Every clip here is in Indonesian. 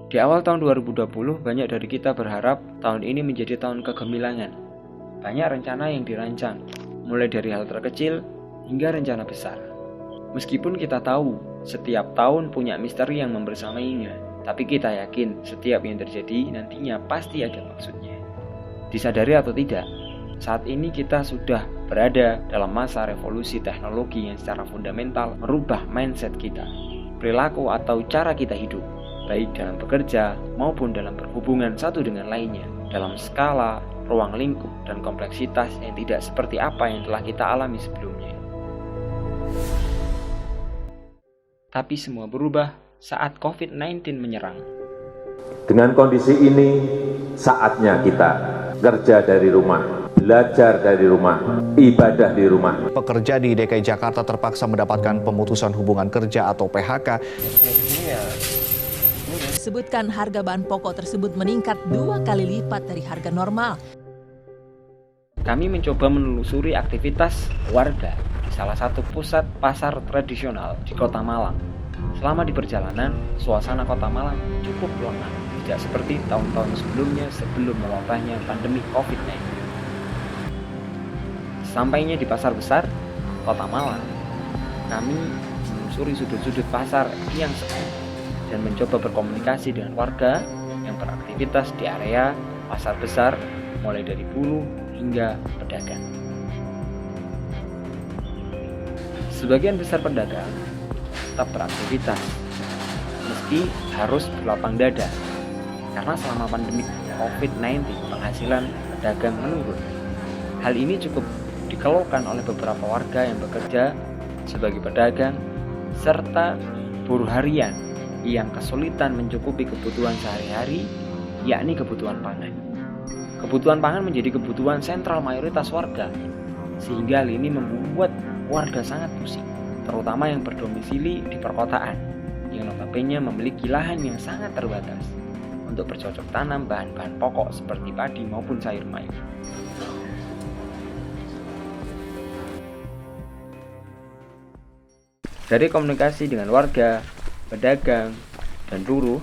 Di awal tahun 2020, banyak dari kita berharap tahun ini menjadi tahun kegemilangan. Banyak rencana yang dirancang, mulai dari hal terkecil hingga rencana besar. Meskipun kita tahu setiap tahun punya misteri yang membersamainya, tapi kita yakin setiap yang terjadi nantinya pasti ada maksudnya. Disadari atau tidak, saat ini kita sudah berada dalam masa revolusi teknologi yang secara fundamental merubah mindset kita, perilaku atau cara kita hidup, baik dalam bekerja maupun dalam berhubungan satu dengan lainnya, dalam skala, ruang lingkup, dan kompleksitas yang tidak seperti apa yang telah kita alami sebelumnya. Tapi semua berubah saat COVID-19 menyerang. Dengan kondisi ini, saatnya kita kerja dari rumah, belajar dari rumah, ibadah di rumah. Pekerja di DKI Jakarta terpaksa mendapatkan pemutusan hubungan kerja atau PHK. Disebutkan harga bahan pokok tersebut meningkat 2 kali lipat dari harga normal. Kami mencoba menelusuri aktivitas warga di salah satu pusat pasar tradisional di Kota Malang. Selama di perjalanan, suasana Kota Malang cukup lengang, tidak seperti tahun-tahun sebelumnya sebelum mewabahnya pandemi COVID-19. Sampainya di pasar besar Kota Malang, kami menelusuri sudut-sudut pasar yang sepi dan mencoba berkomunikasi dengan warga yang beraktivitas di area pasar besar, mulai dari buruh hingga pedagang. Sebagian besar pedagang tetap beraktivitas, meski harus berlapang dada, karena selama pandemi COVID-19 penghasilan pedagang menurun. Hal ini cukup dikeluhkan oleh beberapa warga yang bekerja sebagai pedagang serta buruh harian yang kesulitan mencukupi kebutuhan sehari-hari, yakni kebutuhan pangan. Kebutuhan pangan menjadi kebutuhan sentral mayoritas warga, sehingga hal ini membuat warga sangat pusing, terutama yang berdomisili di perkotaan, yang notabene memiliki lahan yang sangat terbatas untuk bercocok tanam bahan-bahan pokok seperti padi maupun sayur mayur. Dari komunikasi dengan warga, pedagang, dan buruh,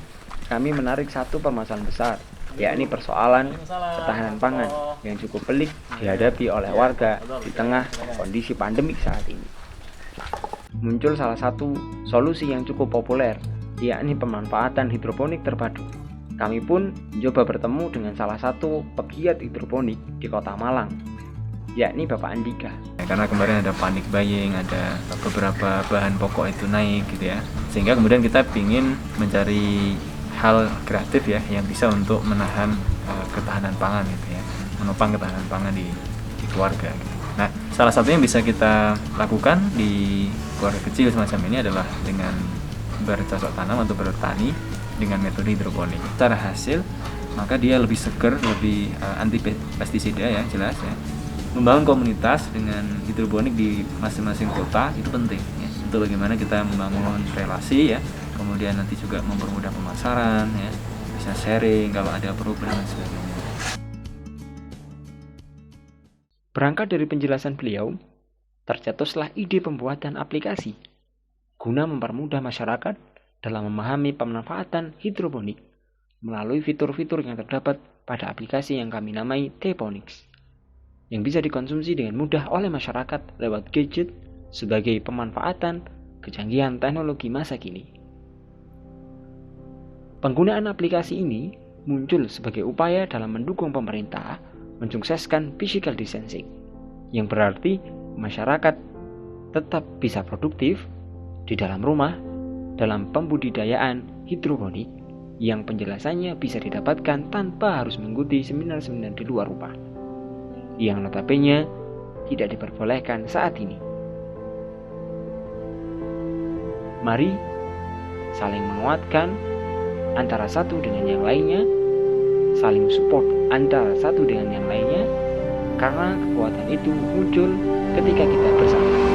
kami menarik satu permasalahan besar, yakni persoalan ketahanan pangan yang cukup pelik dihadapi oleh warga di tengah kondisi pandemik saat ini. Muncul salah satu solusi yang cukup populer, yakni pemanfaatan hidroponik terpadu. Kami pun mencoba bertemu dengan salah satu pegiat hidroponik di Kota Malang, yakni Bapak Andika. Karena kemarin ada panic buying, ada beberapa bahan pokok itu naik gitu ya, sehingga kemudian kita ingin mencari hal kreatif ya yang bisa untuk menahan ketahanan pangan gitu ya, menopang ketahanan pangan di keluarga gitu. Nah, salah satu yang bisa kita lakukan di keluarga kecil semacam ini adalah dengan bercocok tanam atau bertani dengan metode hidroponik. Secara hasil, maka dia lebih seger, lebih anti pestisida ya, jelas ya. Membangun komunitas dengan hidroponik di masing-masing kota itu penting ya, untuk bagaimana kita membangun relasi ya, kemudian nanti juga mempermudah pemasaran ya, bisa sharing kalau ada problem dan sebagainya. Berangkat dari penjelasan beliau, tercetuslah ide pembuatan aplikasi guna mempermudah masyarakat dalam memahami pemanfaatan hidroponik melalui fitur-fitur yang terdapat pada aplikasi yang kami namai T-Ponics, yang bisa dikonsumsi dengan mudah oleh masyarakat lewat gadget sebagai pemanfaatan kecanggihan teknologi masa kini. Penggunaan aplikasi ini muncul sebagai upaya dalam mendukung pemerintah mensukseskan physical distancing, yang berarti masyarakat tetap bisa produktif di dalam rumah dalam pembudidayaan hidroponik yang penjelasannya bisa didapatkan tanpa harus mengikuti seminar-seminar di luar rumah, yang notabene tidak diperbolehkan saat ini. Mari saling menguatkan antara satu dengan yang lainnya, saling support antara satu dengan yang lainnya, karena kekuatan itu muncul ketika kita bersama.